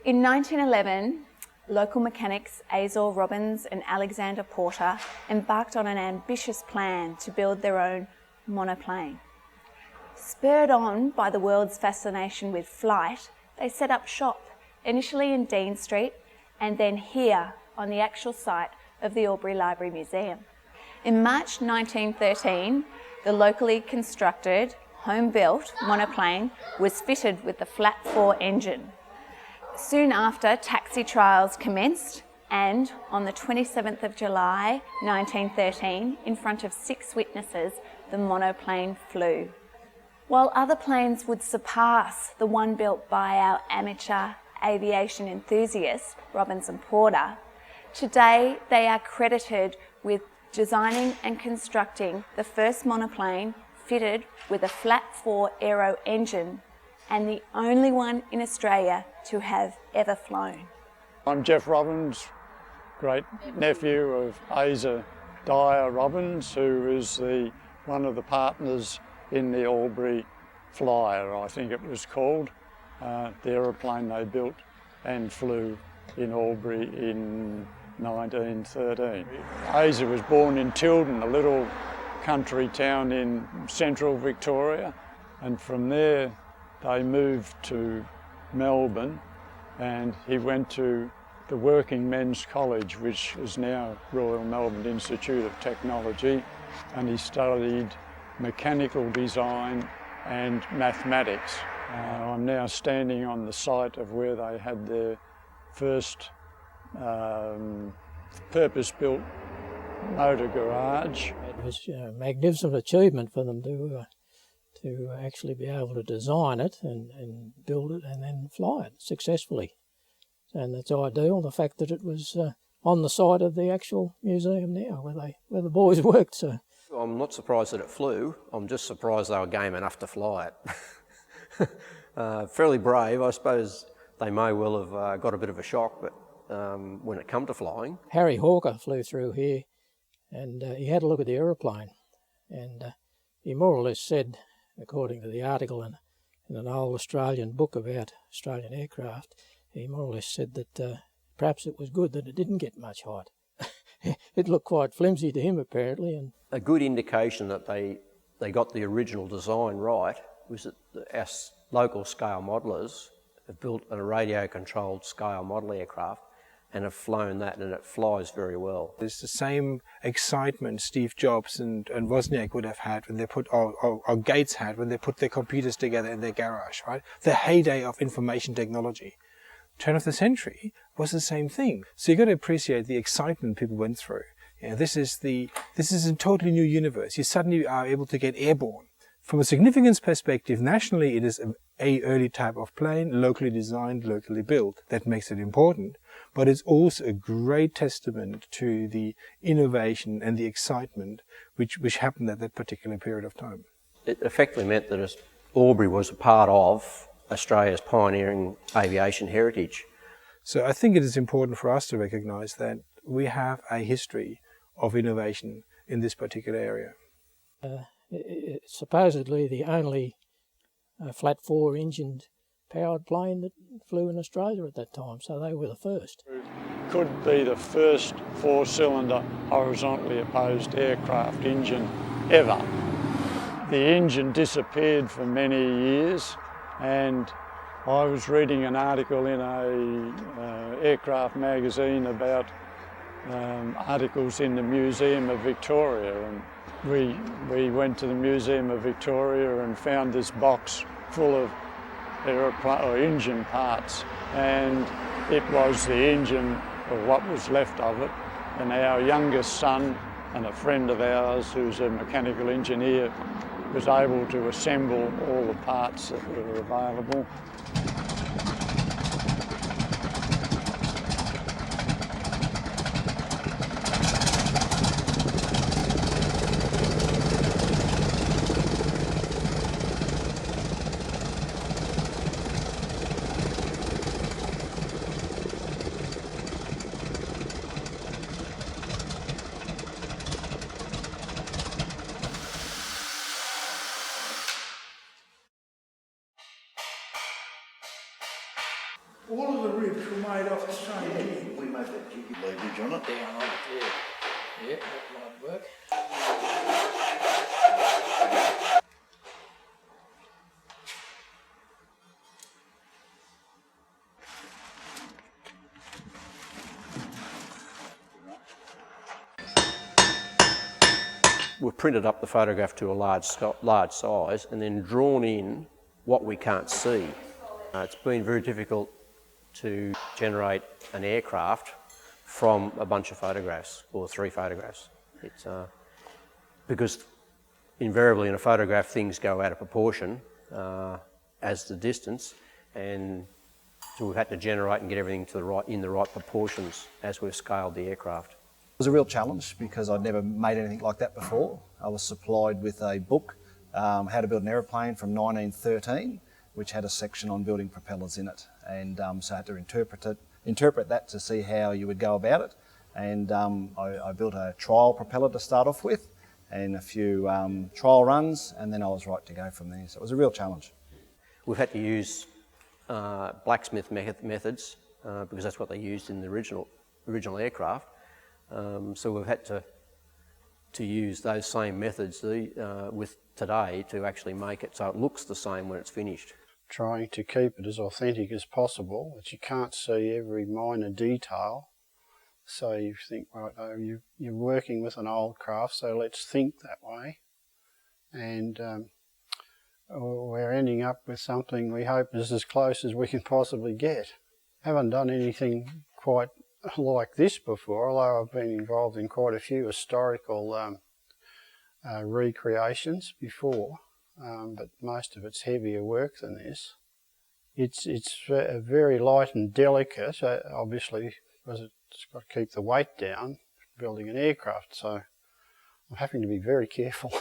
In 1911, local mechanics Azor Robbins and Alexander Porter embarked on an ambitious plan to build their own monoplane. Spurred on by the world's fascination with flight, they set up shop, initially in Dean Street and then here on the actual site of the Albury Library Museum. In March 1913, the locally constructed, home-built monoplane was fitted with the flat-4 engine. Soon after, taxi trials commenced, and on the 27th of July 1913, in front of 6 witnesses, the monoplane flew. While other planes would surpass the one built by our amateur aviation enthusiasts, Robbins and Porter, today they are credited with designing and constructing the first monoplane fitted with a flat-4 aero engine, and the only one in Australia to have ever flown. I'm Jeff Robbins, great nephew of Asa Dyer Robbins, who is one of the partners in the Albury Flyer, I think it was called, the aeroplane they built and flew in Albury in 1913. Asa was born in Tilden, a little country town in central Victoria, and from there they moved to Melbourne, and he went to the Working Men's College, which is now Royal Melbourne Institute of Technology, and he studied mechanical design and mathematics. I'm now standing on the site of where they had their first purpose-built motor garage. It was a magnificent achievement for them to actually be able to design it and build it and then fly it successfully. And that's ideal, the fact that it was on the site of the actual museum now where the boys worked. So I'm not surprised that it flew, I'm just surprised they were game enough to fly it. Fairly brave, I suppose they may well have got a bit of a shock, but when it come to flying. Harry Hawker flew through here and he had a look at the aeroplane, and he more or less said, according to the article in an old Australian book about Australian aircraft, he more or less said that perhaps it was good that it didn't get much height. It looked quite flimsy to him apparently. And a good indication that they got the original design right was that our local scale modellers have built a radio-controlled scale model aircraft and have flown that, and it flies very well. It's the same excitement Steve Jobs and Wozniak would have had when they put, or Gates had when they put their computers together in their garage, right? The heyday of information technology. Turn of the century was the same thing. So you've got to appreciate the excitement people went through. You know, this is a totally new universe. You suddenly are able to get airborne. From a significance perspective, nationally it is a early type of plane, locally designed, locally built. That makes it important. But it's also a great testament to the innovation and the excitement which happened at that particular period of time. It effectively meant that Albury was a part of Australia's pioneering aviation heritage. So I think it is important for us to recognise that we have a history of innovation in this particular area. It's supposedly the only flat-4 engined powered plane that flew in Australia at that time, so they were the first. Could be the first 4-cylinder horizontally opposed aircraft engine ever. The engine disappeared for many years, and I was reading an article in a aircraft magazine about articles in the Museum of Victoria, and we went to the Museum of Victoria and found this box full of engine parts, and it was the engine, or what was left of it, and our youngest son and a friend of ours who's a mechanical engineer was able to assemble all the parts that were available. made off the train, didn't you? We made that jiggy leverage on it. Down on it, yeah. Yeah, that might work. We've printed up the photograph to a large size and then drawn in what we can't see. It's been very difficult to generate an aircraft from a bunch of photographs, or 3 photographs. It's because invariably in a photograph things go out of proportion as the distance, and so we've had to generate and get everything to in the right proportions as we've scaled the aircraft. It was a real challenge because I'd never made anything like that before. I was supplied with a book, How to Build an Aeroplane from 1913, which had a section on building propellers in it, and so I had to interpret that to see how you would go about it. And I built a trial propeller to start off with, and a few trial runs, and then I was right to go from there. So it was a real challenge. We've had to use blacksmith methods because that's what they used in the original aircraft. So we've had to use those same methods with today to actually make it so it looks the same when it's finished. Trying to keep it as authentic as possible, but you can't see every minor detail. So you think, right, oh, you're working with an old craft, so let's think that way. And we're ending up with something we hope is as close as we can possibly get. Haven't done anything quite like this before, although I've been involved in quite a few historical recreations before, but most of it's heavier work than this. It's very light and delicate, obviously, because it's got to keep the weight down building an aircraft, so I'm having to be very careful.